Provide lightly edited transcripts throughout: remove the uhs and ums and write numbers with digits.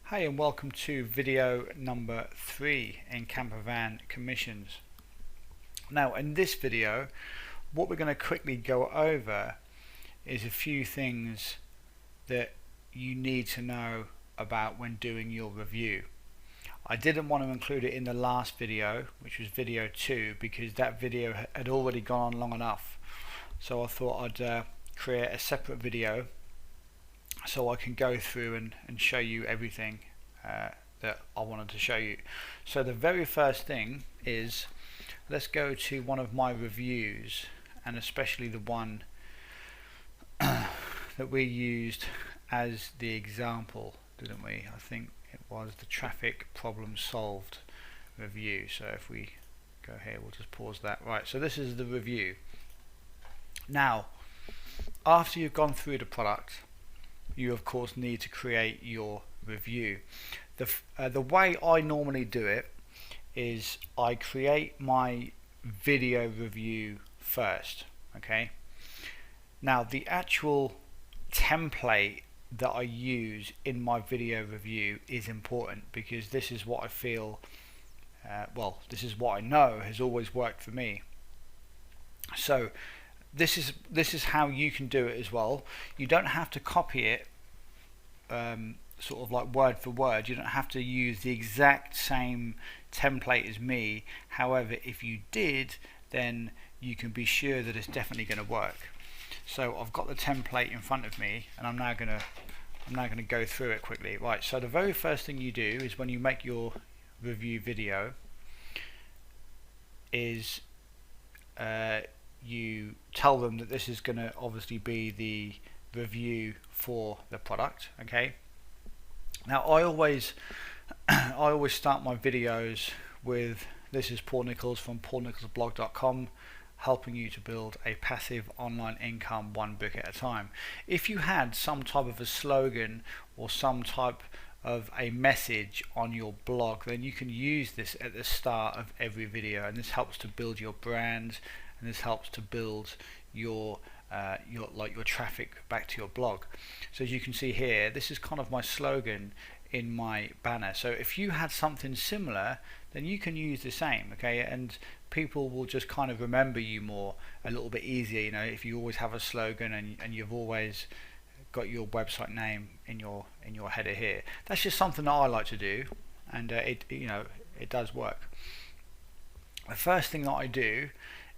Hi and welcome to video number 3 in CamperVan Commissions. Now in this video what we're going to quickly go over is a few things that you need to know about when doing your review. I didn't want to include it in the last video, which was video 2, because that video had already gone on long enough, so I thought I'd create a separate video so I can go through and show you everything that I wanted to show you. So the very first thing is, let's go to one of my reviews, and especially the one that we used as the example, didn't we? I think it was the traffic problem solved review. So if we go here, we'll just pause that. Right, so this is the review. Now after you've gone through the product, you of course need to create your review. The way I normally do it is I create my video review first. Okay, now the actual template that I use in my video review is important, because this is what I feel, this is what I know has always worked for me. So this is how you can do it as well. You don't have to copy it sort of like word for word. You don't have to use the exact same template as me. However, if you did, then you can be sure that it's definitely going to work. So I've got the template in front of me, and I'm now going to go through it quickly. Right, so the very first thing you do is, when you make your review video, is you tell them that this is going to obviously be the review for the product. Okay, now I always start my videos with, this is Paul Nichols from paulnicholsblog.com, helping you to build a passive online income one book at a time. If you had some type of a slogan or some type of a message on your blog, then you can use this at the start of every video, and this helps to build your brand, and this helps to build your traffic back to your blog. So as you can see here, this is kind of my slogan in my banner. So if you had something similar, then you can use the same. Okay, and people will just kind of remember you more, a little bit easier, you know, if you always have a slogan and you've always got your website name in your header here. That's just something that I like to do, and it does work. The first thing that I do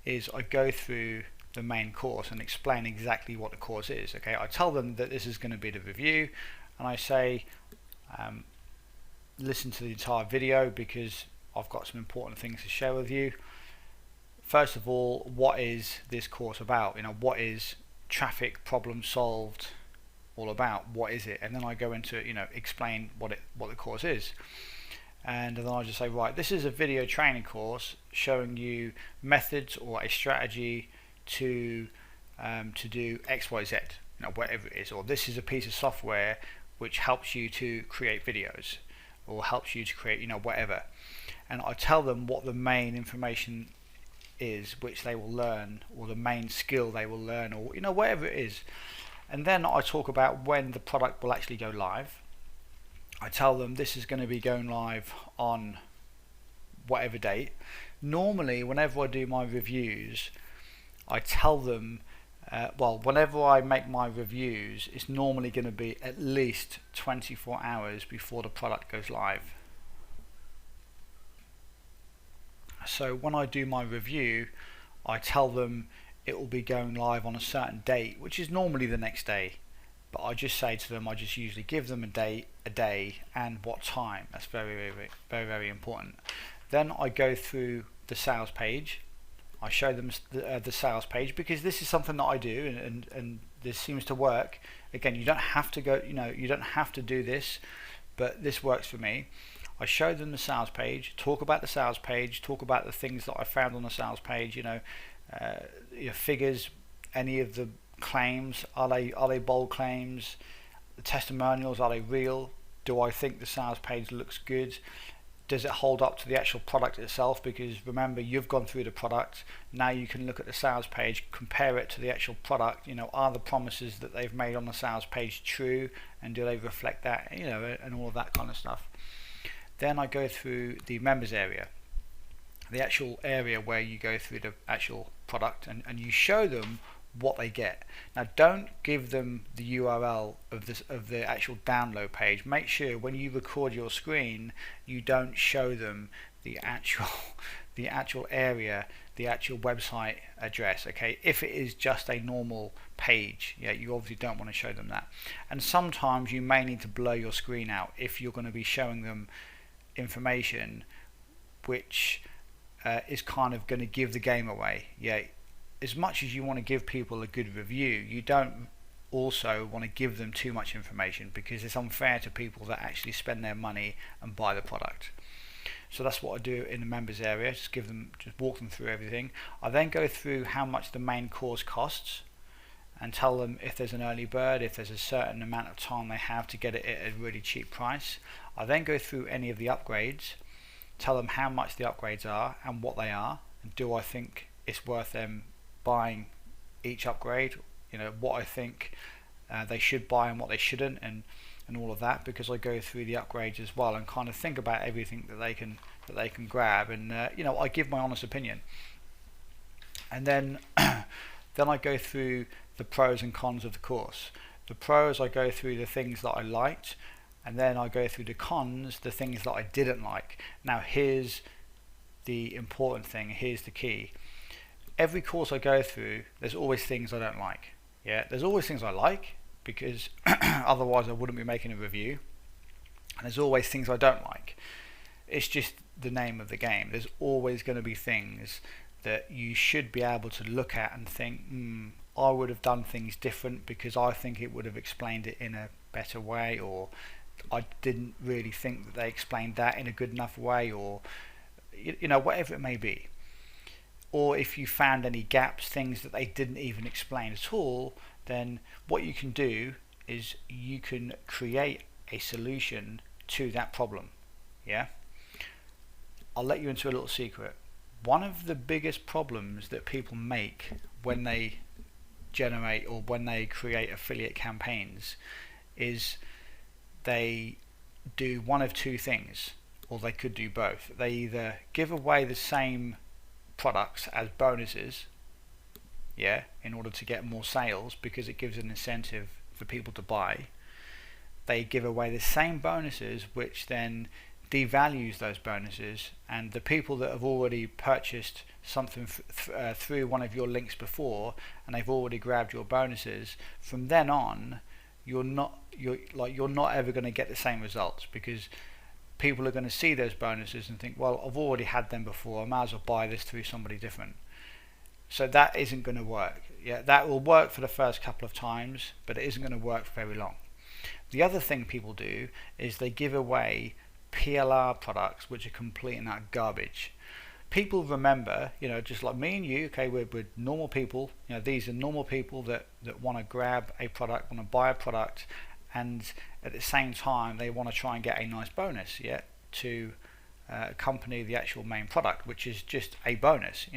is I go through the main course and explain exactly what the course is. Okay, I tell them that this is going to be the review, and I say listen to the entire video, because I've got some important things to share with you. First of all, what is this course about? You know, what is traffic problem solved all about? What is it? And then I go into, explain what the course is. And then I just say, right, this is a video training course showing you methods or a strategy to do XYZ, whatever it is. Or this is a piece of software which helps you to create videos, or helps you to create, whatever. And I tell them what the main information is which they will learn, or the main skill they will learn, or whatever it is. And then I talk about when the product will actually go live. I tell them this is going to be going live on whatever date. Normally whenever I do my reviews, I tell them whenever I make my reviews, it's normally going to be at least 24 hours before the product goes live. So when I do my review, I tell them it will be going live on a certain date, which is normally the next day. But I just say to them, I just usually give them a day, and what time. That's very, very important. Then I go through the sales page. I show them the sales page, because this is something that I do, and this seems to work. Again, you don't have to go, you don't have to do this, but this works for me. I show them the sales page, talk about the sales page, talk about the things that I found on the sales page, your figures, any of the claims, are they bold claims, the testimonials, are they real, do I think the sales page looks good, does it hold up to the actual product itself? Because remember, you've gone through the product. Now you can look at the sales page, compare it to the actual product. Are the promises that they've made on the sales page true, and do they reflect that? And all of that kind of stuff. Then I go through the members area, the actual area where you go through the actual product, and you show them what they get. Now, don't give them the URL of the actual download page. Make sure when you record your screen, you don't show them the actual area, the actual website address. Okay, if it is just a normal page, you obviously don't want to show them that. And sometimes you may need to blur your screen out if you're going to be showing them information which is kind of going to give the game away. As much as you want to give people a good review, you don't also want to give them too much information, because it's unfair to people that actually spend their money and buy the product. So that's what I do in the members area. Just walk them through everything. I then go through how much the main course costs, and tell them if there's an early bird, if there's a certain amount of time they have to get it at a really cheap price. I then go through any of the upgrades, tell them how much the upgrades are and what they are, and do I think it's worth them buying each upgrade, what I think they should buy and what they shouldn't, and all of that, because I go through the upgrades as well and kind of think about everything that they can grab, and I give my honest opinion. And then then I go through the pros and cons of the course. The pros, I go through the things that I liked, and then I go through the cons, the things that I didn't like. Now here's the important thing, here's the key. Every course I go through, there's always things I don't like. There's always things I like, because otherwise I wouldn't be making a review. And there's always things I don't like. It's just the name of the game. There's always going to be things that you should be able to look at and think, I would have done things different because I think it would have explained it in a better way, or I didn't really think that they explained that in a good enough way, or whatever it may be. Or if you found any gaps, things that they didn't even explain at all, then what you can do is you can create a solution to that problem. I'll let you into a little secret. One of the biggest problems that people make when they generate or when they create affiliate campaigns is they do one of two things, or they could do both. They either give away the same products as bonuses, in order to get more sales, because it gives an incentive for people to buy. They give away the same bonuses, which then devalues those bonuses, and the people that have already purchased something through one of your links before, and they've already grabbed your bonuses, from then on you're not ever going to get the same results, because people are going to see those bonuses and think, well, I've already had them before, I might as well buy this through somebody different. So that isn't going to work. That will work for the first couple of times, but it isn't going to work for very long. The other thing people do is they give away PLR products, which are complete and utter garbage. People remember, just like me and you, okay, we're normal people. These are normal people that want to grab a product, want to buy a product, and at the same time they want to try and get a nice bonus to accompany the actual main product, which is just a bonus,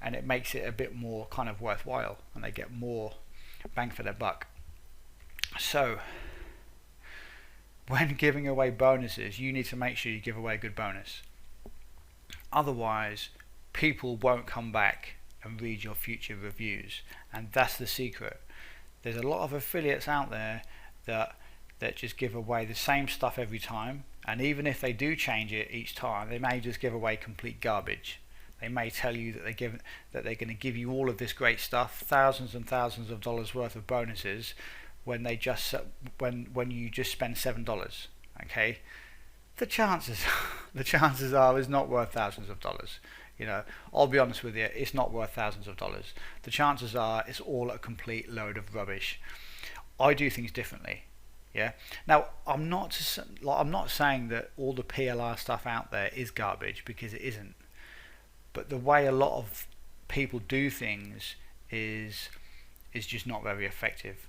and it makes it a bit more kind of worthwhile, and they get more bang for their buck. So when giving away bonuses, you need to make sure you give away a good bonus. Otherwise, people won't come back and read your future reviews, and that's the secret. There's a lot of affiliates out there that just give away the same stuff every time, and even if they do change it each time, they may just give away complete garbage. They may tell you that they're going to give you all of this great stuff, thousands and thousands of dollars worth of bonuses, when you just spend $7. Okay, the chances are it's not worth thousands of dollars. I'll be honest with you, it's not worth thousands of dollars. The chances are it's all a complete load of rubbish. I do things differently. Now I'm not saying that all the PLR stuff out there is garbage, because it isn't. But the way a lot of people do things is just not very effective.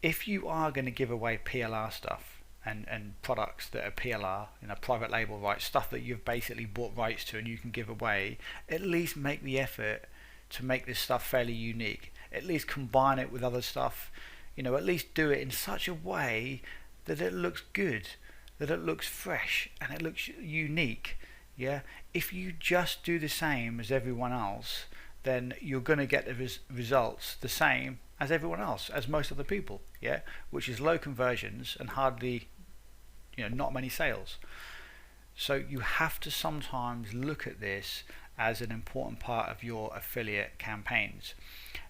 If you are going to give away PLR stuff, and products that are PLR, private label rights, stuff that you've basically bought rights to and you can give away, at least make the effort to make this stuff fairly unique. At least combine it with other stuff, at least do it in such a way that it looks good, that it looks fresh and it looks unique. Yeah, if you just do the same as everyone else, then you're going to get the results the same as everyone else, as most other people, yeah, which is low conversions and hardly, not many sales. So you have to sometimes look at this as an important part of your affiliate campaigns.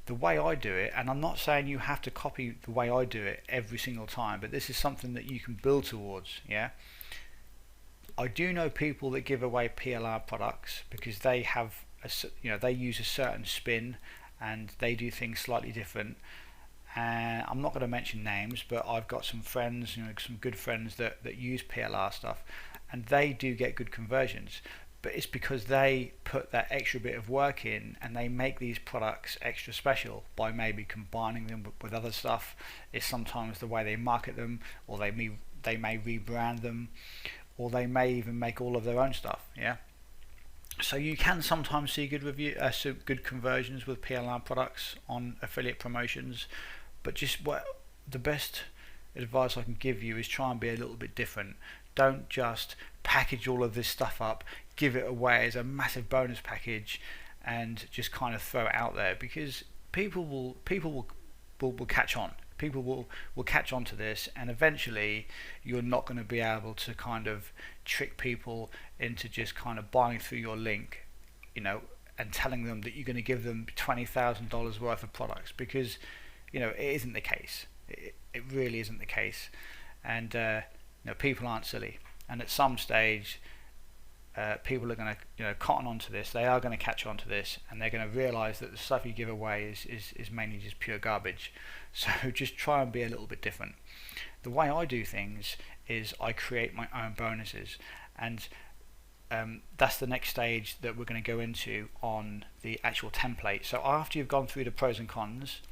The way I do it, and I'm not saying you have to copy the way I do it every single time, but this is something that you can build towards, yeah. I do know people that give away PLR products because they have they use a certain spin and they do things slightly different. And I'm not going to mention names, but I've got some friends, some good friends that use PLR stuff, and they do get good conversions. But it's because they put that extra bit of work in and they make these products extra special by maybe combining them with other stuff. It's sometimes the way they market them, or they may rebrand them, or they may even make all of their own stuff. Yeah. So you can sometimes see good conversions with PLR products on affiliate promotions, but just the best advice I can give you is try and be a little bit different. Don't just package all of this stuff up, give it away as a massive bonus package, and just kind of throw it out there, because people will catch on. People will catch on to this, and eventually you're not going to be able to kind of trick people into just kind of buying through your link, and telling them that you're going to give them $20,000 worth of products, because it isn't the case. It really isn't the case, and people aren't silly, and at some stage people are going to cotton onto this. They are going to catch on to this, and they're going to realize that the stuff you give away is mainly just pure garbage. So just try and be a little bit different. The way I do things is I create my own bonuses, and that's the next stage that we're going to go into on the actual template. So after you've gone through the pros and cons,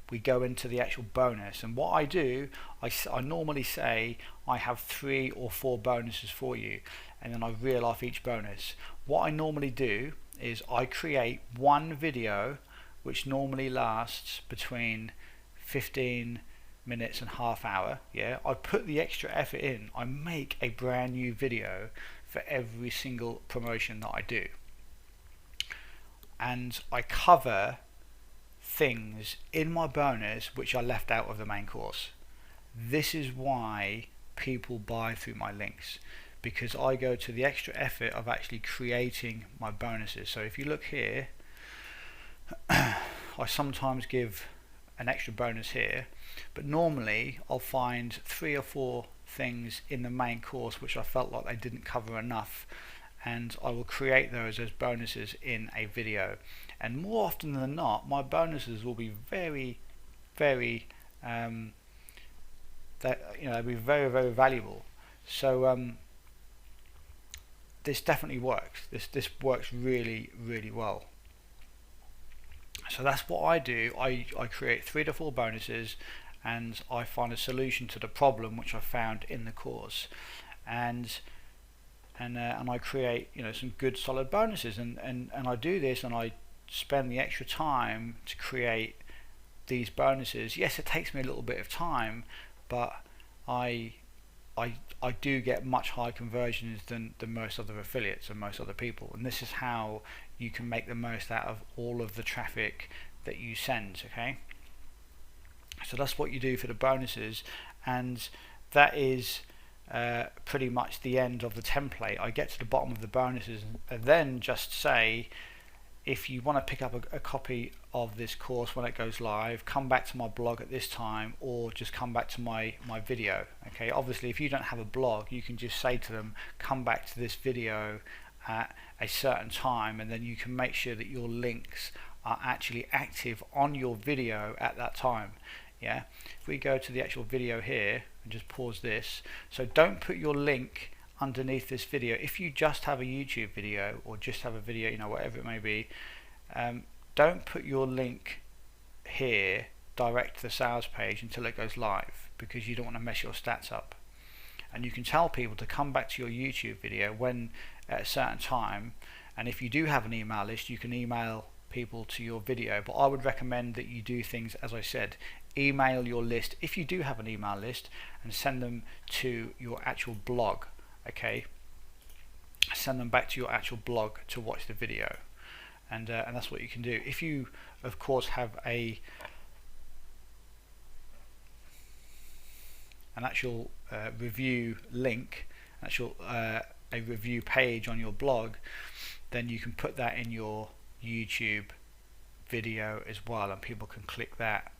we go into the actual bonus. And what I do, I normally say I have 3 or 4 bonuses for you, and then I reel off each bonus. What I normally do is I create one video which normally lasts between 15 minutes and half hour. Yeah, I put the extra effort in. I make a brand new video for every single promotion that I do, and I cover things in my bonus which are left out of the main course. This is why people buy through my links, because I go to the extra effort of actually creating my bonuses. So if you look here, I sometimes give an extra bonus here, but normally I'll find 3 or 4 things in the main course which I felt like they didn't cover enough, and I will create those as bonuses in a video. And more often than not, my bonuses will be very they'll be very valuable. So this definitely works. This works really well. So that's what I do. I create 3 to 4 bonuses, and I find a solution to the problem which I found in the course, and I create some good solid bonuses, and I do this, and I spend the extra time to create these bonuses. Yes, it takes me a little bit of time, but I do get much higher conversions than most other affiliates and most other people, and this is how you can make the most out of all of the traffic that you send. Okay, so that's what you do for the bonuses, and that is pretty much the end of the template. I get to the bottom of the bonuses and then just say, if you want to pick up a copy of this course when it goes live, come back to my blog at this time, or just come back to my video. Okay, obviously if you don't have a blog, you can just say to them, come back to this video at a certain time, and then you can make sure that your links are actually active on your video at that time. Yeah, if we go to the actual video here and just pause this, so don't put your link underneath this video. If you just have a YouTube video, or just have a video, whatever it may be, don't put your link here direct to the sales page until it goes live, because you don't want to mess your stats up. and you can tell people to come back to your YouTube video when at a certain time. And if you do have an email list, you can email people to your video, but I would recommend that you do things as I said. Email your list if you do have an email list, and send them to your actual blog. Okay, send them back to your actual blog to watch the video, and that's what you can do. If you of course have an actual review link, a review page on your blog, then you can put that in your YouTube video as well, and people can click that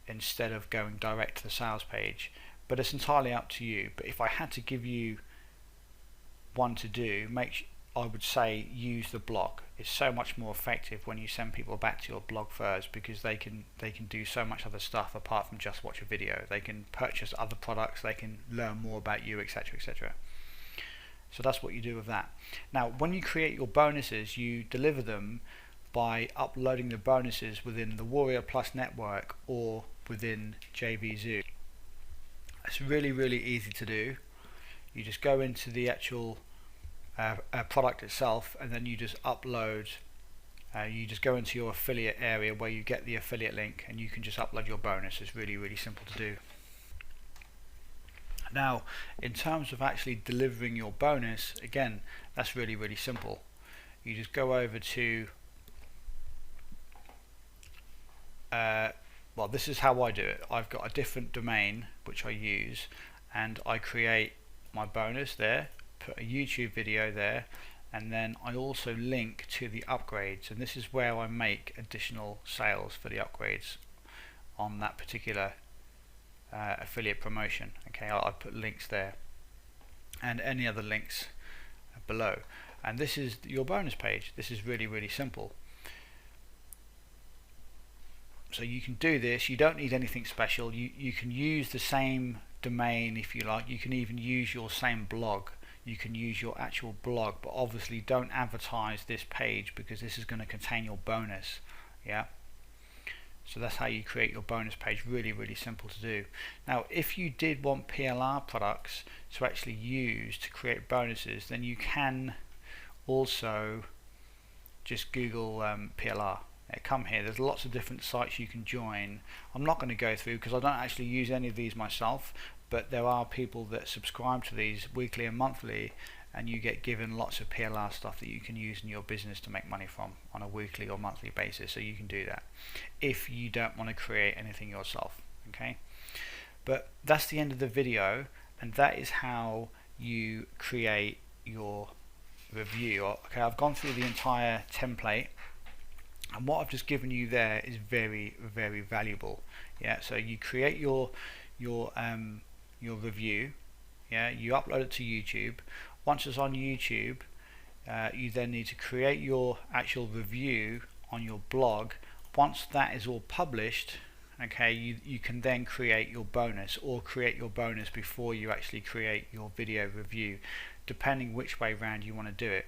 instead of going direct to the sales page. But it's entirely up to you. But if I had to give you one to do, I would say use the blog. It's so much more effective when you send people back to your blog first, because they can do so much other stuff apart from just watch a video. They can purchase other products, they can learn more about you, etc., etc. So that's what you do with that. Now, when you create your bonuses, you deliver them by uploading the bonuses within the Warrior Plus network or within JVZoo. It's really, really easy to do. You just go into the actual product itself, and then you just upload. You just go into your affiliate area where you get the affiliate link, and you can just upload your bonus. It's really, really simple to do. Now, in terms of actually delivering your bonus, again, that's really, really simple. You just go over to well, this is how I do it. I've got a different domain which I use, and I create my bonus there, put a YouTube video there, and then I also link to the upgrades, and this is where I make additional sales for the upgrades on that particular affiliate promotion. Okay, I put links there and any other links below, and this is your bonus page. This is really, really simple. So you can do this. You don't need anything special. You can use the same domain if you like. You can even use your same blog. You can use your actual blog, but obviously don't advertise this page, because this is going to contain your bonus. Yeah. So that's how you create your bonus page. Really, really simple to do. Now, if you did want PLR products to actually use to create bonuses, then you can also just Google PLR. Come here, there's lots of different sites you can join. I'm not going to go through because I don't actually use any of these myself, but there are people that subscribe to these weekly and monthly, and you get given lots of PLR stuff that you can use in your business to make money from on a weekly or monthly basis. So you can do that if you don't want to create anything yourself. Okay, but that's the end of the video, and that is how you create your review. Okay, I've gone through the entire template, and what I've just given you there is very, very valuable. Yeah, so you create your review. Yeah, you upload it to YouTube. Once it's on YouTube, you then need to create your actual review on your blog. Once that is all published, okay, you can then create your bonus, or create your bonus before you actually create your video review, depending which way round you want to do it.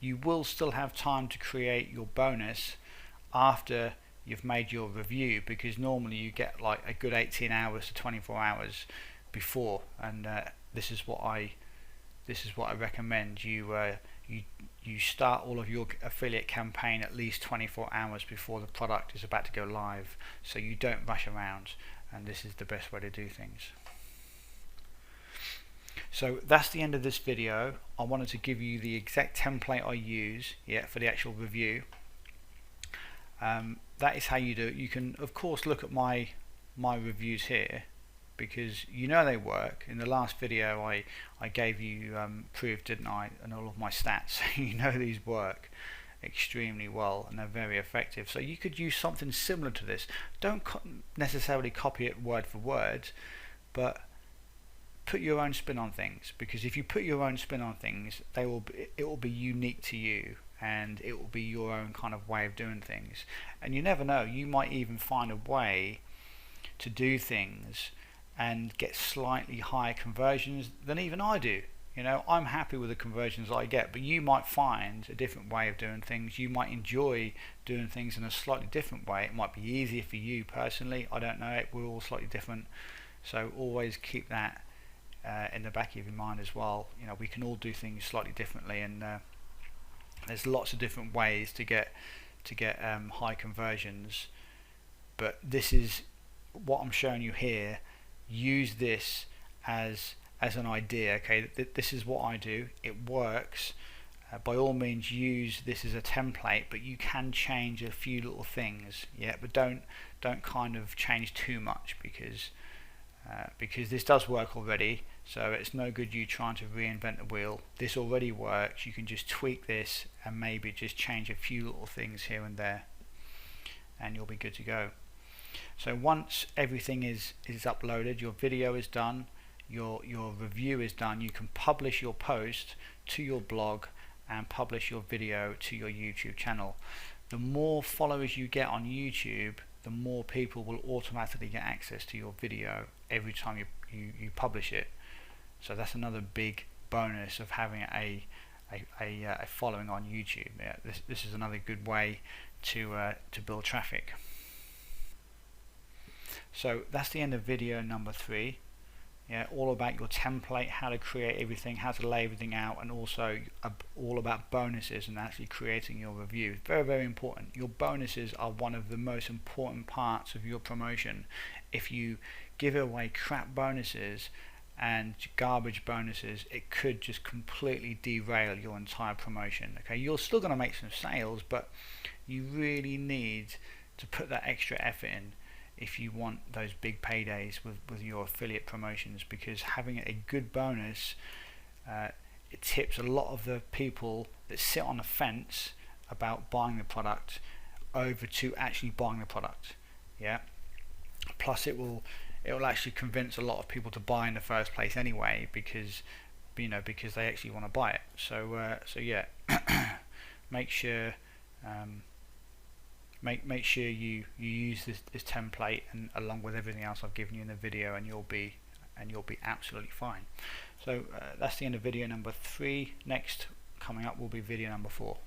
You will still have time to create your bonus after you've made your review, because normally you get like a good 18 hours to 24 hours before, and this is what I recommend. You start all of your affiliate campaign at least 24 hours before the product is about to go live, so you don't rush around, and this is the best way to do things. So that's the end of this video. I wanted to give you the exact template I use, yeah, for the actual review. That is how you do it. You can of course look at my reviews here, because you know they work. In the last video I gave you proof, didn't I, and all of my stats. You know these work extremely well, and they're very effective. So you could use something similar to this. Don't necessarily copy it word for word, but put your own spin on things, because if you put your own spin on things, it will be unique to you, and it will be your own kind of way of doing things. And you never know, you might even find a way to do things and get slightly higher conversions than even I do. You know, I'm happy with the conversions I get, but you might find a different way of doing things. You might enjoy doing things in a slightly different way. It might be easier for you personally, I don't know, we're all slightly different. So always keep that in the back of your mind as well. You know, we can all do things slightly differently, and there's lots of different ways to get high conversions. But this is what I'm showing you here. Use this as an idea. Okay, this is what I do. It works. By all means, use this as a template, but you can change a few little things. Yeah, but don't kind of change too much, because this does work already. So it's no good you trying to reinvent the wheel. This already works. You can just tweak this and maybe just change a few little things here and there, and you'll be good to go. So once everything is uploaded, your video is done, your review is done, you can publish your post to your blog and publish your video to your YouTube channel. The more followers you get on YouTube, the more people will automatically get access to your video every time you publish it. So that's another big bonus of having a following on YouTube. Yeah, this is another good way to build traffic. So that's the end of video number 3. Yeah, all about your template, how to create everything, how to lay everything out, and also all about bonuses and actually creating your review. Very, very important. Your bonuses are one of the most important parts of your promotion. If you give away crap bonuses and garbage bonuses, it could just completely derail your entire promotion. Okay, you're still going to make some sales, but you really need to put that extra effort in if you want those big paydays with your affiliate promotions, because having a good bonus it tips a lot of the people that sit on the fence about buying the product over to actually buying the product. Yeah, plus it will actually convince a lot of people to buy in the first place anyway, because because they actually want to buy it. So yeah, make sure make sure you use this template, and along with everything else I've given you in the video, and you'll be absolutely fine. So that's the end of video number 3. Next coming up will be video number 4.